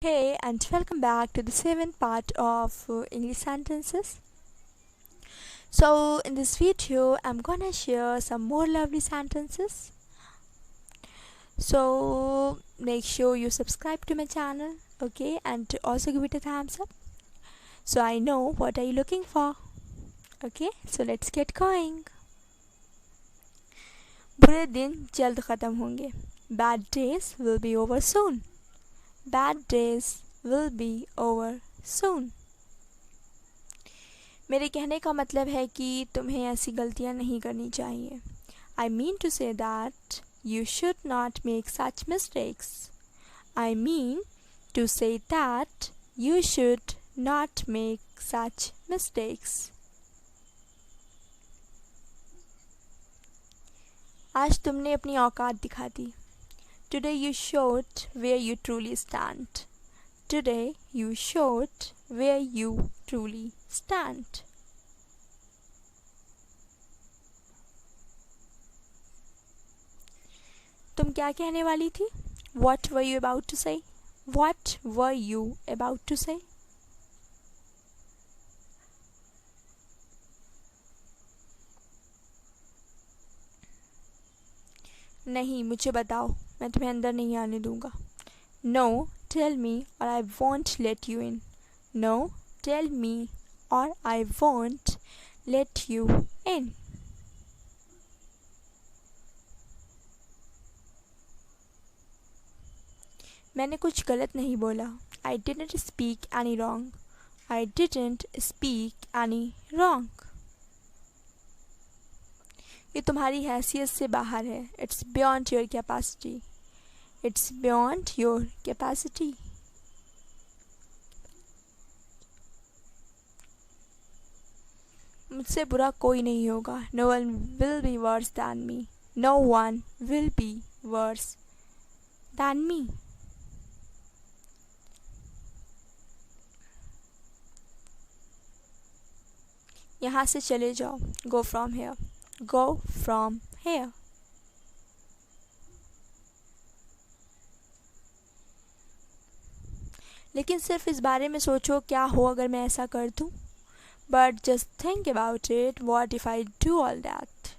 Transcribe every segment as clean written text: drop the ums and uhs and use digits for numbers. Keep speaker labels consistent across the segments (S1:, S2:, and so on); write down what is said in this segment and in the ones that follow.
S1: Hey, and welcome back to the seventh part of English sentences. So, in this video, I'm gonna share some more lovely sentences. So, make sure you subscribe to my channel, okay, and also give it a thumbs up. So, I know what are you looking for, okay. So, let's get going. बुरे दिन जल्द ख़त्म होंगे. Bad days will be over soon. Bad days will be over soon. मेरे कहने का मतलब है कि तुम्हें ऐसी गलतियाँ नहीं करनी चाहिए. I mean to say that you should not make such mistakes. I mean to say that you should not make such mistakes. आज तुमने अपनी औकात दिखा दी. Today you showed where you truly stand. Today you showed where you truly stand. तुम क्या कहने वाली थी? What were you about to say? What were you about to say? नहीं, मुझे बताओ, मैं तुम्हें अंदर नहीं आने दूंगा. No, tell me or I won't let you in. No, tell me or I won't let you in. मैंने कुछ गलत नहीं बोला. I didn't speak any wrong. I didn't speak any wrong. ये तुम्हारी हैसियत से बाहर है. It's beyond your capacity. It's beyond your capacity. मुझसे बुरा कोई नहीं होगा. No one will be worse than me. No one will be worse than me. यहाँ से चले जाओ. Go from here. Go from here. लेकिन सिर्फ इस बारे में सोचो क्या हो अगर मैं ऐसा कर दूँ. But just think about it. What if I do all that?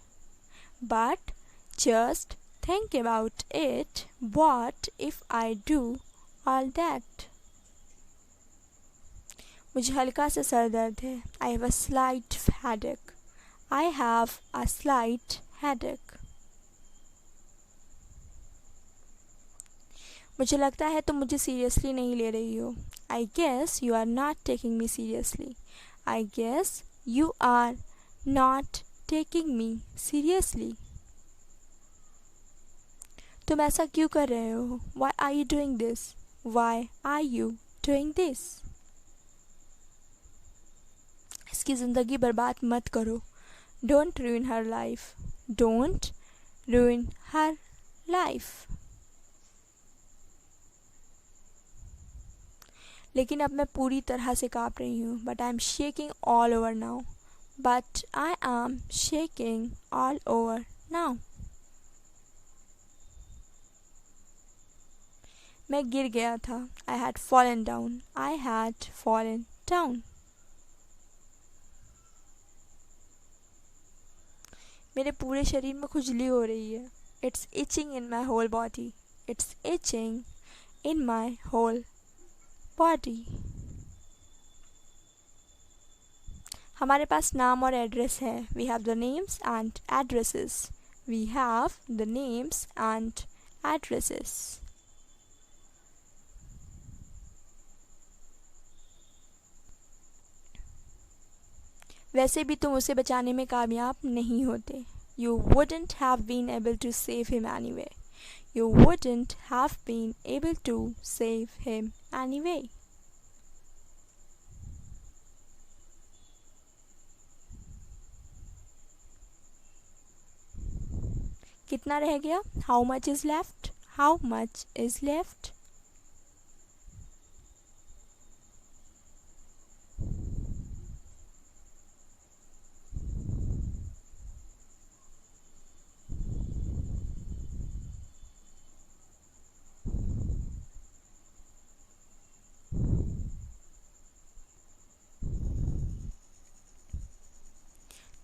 S1: But just think about it. What if I do all that? मुझे हल्का सा सर दर्द है. I have a slight headache. I have a slight headache. मुझे लगता है तुम मुझे सीरियसली नहीं ले रही हो. I guess you are not taking me seriously. I guess you are not taking me seriously. तुम ऐसा क्यों कर रहे हो? Why are you doing this? Why are you doing this? इसकी ज़िंदगी बर्बाद मत करो. Don't ruin her life. Don't ruin her life. लेकिन अब मैं पूरी तरह से काँप रही हूँ. But I am shaking all over now. But I am shaking all over now. मैं गिर गया था. I had fallen down. I had fallen down. मेरे पूरे शरीर में खुजली हो रही है. It's itching in my whole body. It's itching in my whole body. हमारे पास नाम और एड्रेस है. We have the names and addresses. We have the names and addresses. वैसे भी तुम उसे बचाने में कामयाब नहीं होते. You wouldn't have been able to save him anyway. You wouldn't have been able to save him anyway. कितना रह गया? How much is left? How much is left?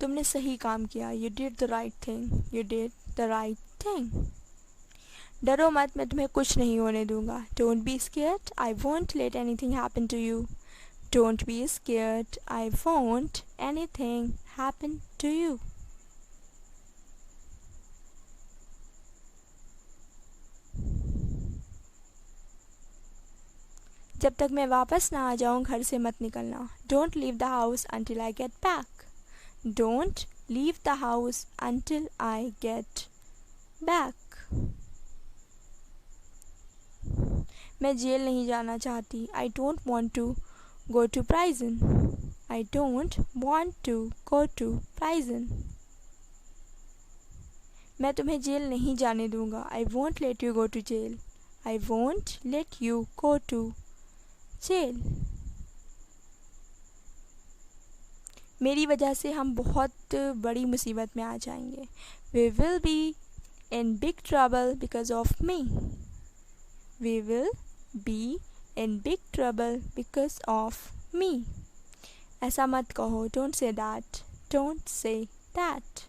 S1: तुमने सही काम किया. You did the right thing. You did the right thing. डरो मत, मैं तुम्हें कुछ नहीं होने दूंगा. Don't be scared. I won't let anything happen to you. Don't be scared. I won't anything happen to you. जब तक मैं वापस ना आ जाऊं घर से मत निकलना. Don't leave the house until I get back. Don't leave the house until I get back. मैं जेल नहीं जाना चाहती. I don't want to go to prison. I don't want to go to prison. मैं तुम्हें jail नहीं जाने दूंगा. I won't let you go to jail. I won't let you go to jail. मेरी वजह से हम बहुत बड़ी मुसीबत में आ जाएंगे. We will be in big trouble because of me. We will be in big trouble because of me. ऐसा मत कहो. Don't say that. Don't say that.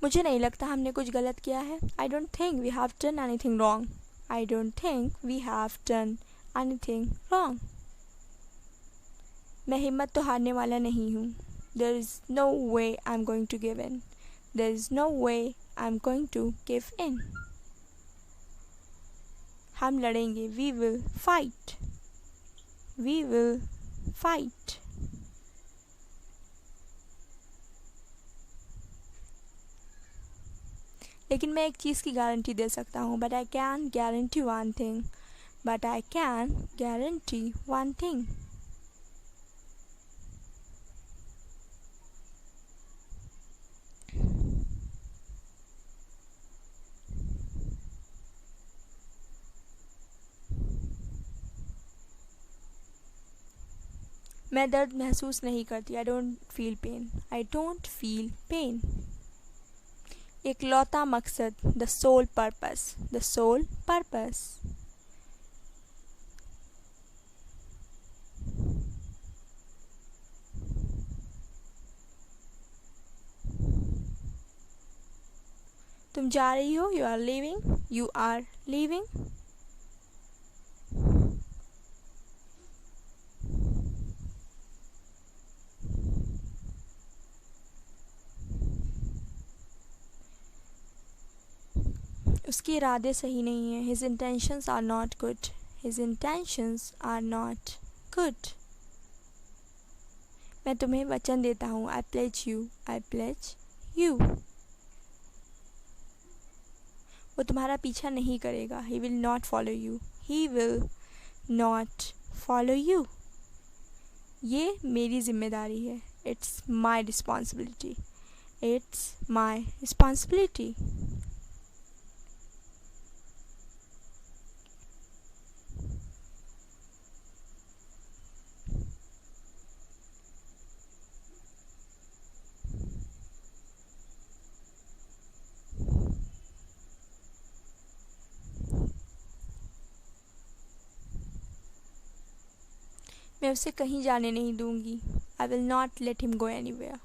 S1: मुझे नहीं लगता हमने कुछ गलत किया है. I don't think we have done anything wrong. I don't think we have done anything wrong. मैं हिम्मत तो हारने वाला नहीं हूँ. There is no way I'm going to give in. There is no way I'm going to give in. हम लड़ेंगे. We will fight. We will fight. लेकिन मैं एक चीज़ की गारंटी दे सकता हूँ. But I can guarantee one thing. But I can guarantee one thing. मैं दर्द महसूस नहीं करती. I don't feel pain. I don't feel pain. एक लौता मकसद. The sole purpose. The sole purpose. तुम जा रही हो. You are leaving. You are leaving. उसके इरादे सही नहीं हैं. His intentions are not good. His intentions are not good. मैं तुम्हें वचन देता हूँ. I pledge you. I pledge you. वो तुम्हारा पीछा नहीं करेगा. He will not follow you. He will not follow you. ये मेरी जिम्मेदारी है. It's my responsibility. It's my responsibility. मैं उसे कहीं जाने नहीं दूंगी. I will not let him go anywhere.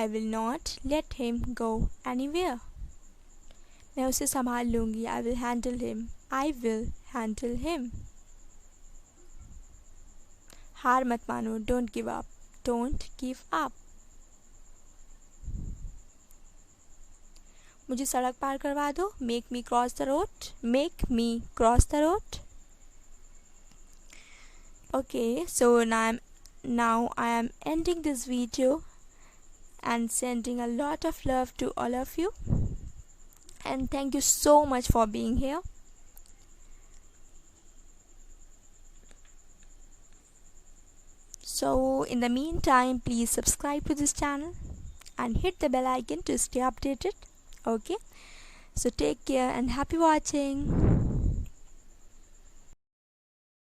S1: I will not let him go anywhere. मैं उसे संभाल लूँगी. I will handle him. I will handle him. हार मत मानो. Don't give up. Don't give up. मुझे सड़क पार करवा दो. Make me cross the road. Make me cross the road. Okay, so now I am ending this video and sending a lot of love to all of you, and thank you so much for being here. So in the meantime, please subscribe to this channel and hit the bell icon to stay updated. Okay, so take care and happy watching.